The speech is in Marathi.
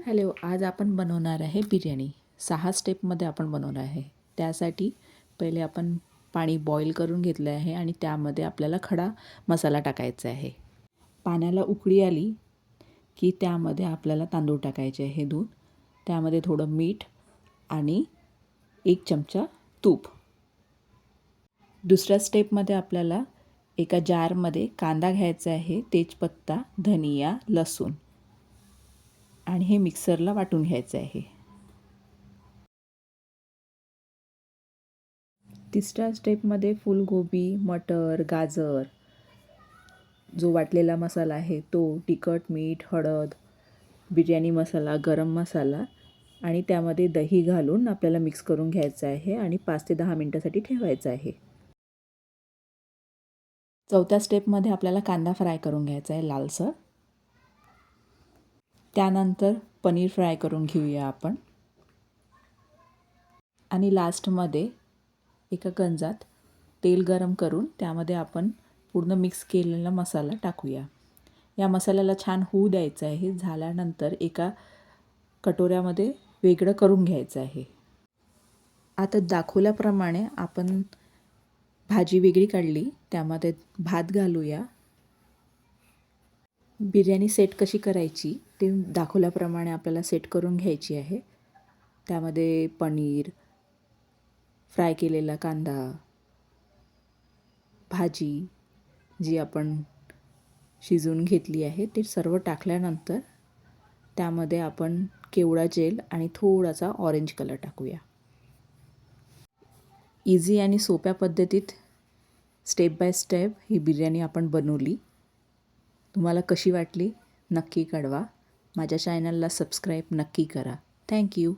हॅलो, आज आपण बनवणार आहे बिर्याणी. 6 स्टेपमध्ये आपण बनवणार आहे. त्यासाठी पहिले आपण पाणी बॉईल करून घेतलं आहे आणि त्यामध्ये आपल्याला खडा मसाला टाकायचा आहे. पाण्याला उकळी आली की त्यामध्ये आपल्याला तांदूळ टाकायचे आहे धुवून. त्यामध्ये थोडं मीठ आणि 1 चमचा तूप. दुसऱ्या स्टेपमध्ये आपल्याला एका जारमध्ये कांदा घ्यायचा आहे, तेजपत्ता, धनिया, लसूण आणि हे मिक्सरला वाटून घ्यायचं आहे. तिसऱ्या स्टेपमध्ये फुलगोबी, मटर, गाजर, जो वाटलेला मसाला आहे तो, तिखट, मीठ, हळद, बिर्याणी मसाला, गरम मसाला आणि त्यामध्ये दही घालून आपल्याला मिक्स करून घ्यायचं आहे आणि 5 ते 10 मिनटासाठी ठेवायचं आहे. चौथ्या स्टेपमध्ये आपल्याला कांदा फ्राय करून घ्यायचा आहे लालसर. त्यानंतर पनीर फ्राय करून घेऊया आपण. आणि लास्टमध्ये एका गंजात तेल गरम करून त्यामध्ये आपण पूर्ण मिक्स केलेला मसाला टाकूया. या मसाल्याला छान होऊ द्यायचं आहे. झाल्यानंतर एका कटोऱ्यामध्ये वेगळं करून घ्यायचं आहे. आता दाखवल्याप्रमाणे आपण भाजी वेगळी काढली, त्यामध्ये भात घालूया. बिर्याणी सेट कशी करायची ते दाखवल्याप्रमाणे आपल्याला सेट करून घ्यायची आहे. त्यामध्ये पनीर, फ्राय केलेला कांदा, भाजी जी आपण शिजवून घेतली आहे ते सर्व टाकल्यानंतर त्यामध्ये आपण केवडा जेल आणि थोडासा ऑरेंज कलर टाकूया. इझी आणि सोप्या पद्धतीत स्टेप बाय स्टेप ही बिर्याणी आपण बनवली. तुम्हाला कशी वाटली नक्की कळवा. माझ्या चॅनलला सबस्क्राईब नक्की करा. थँक्यू.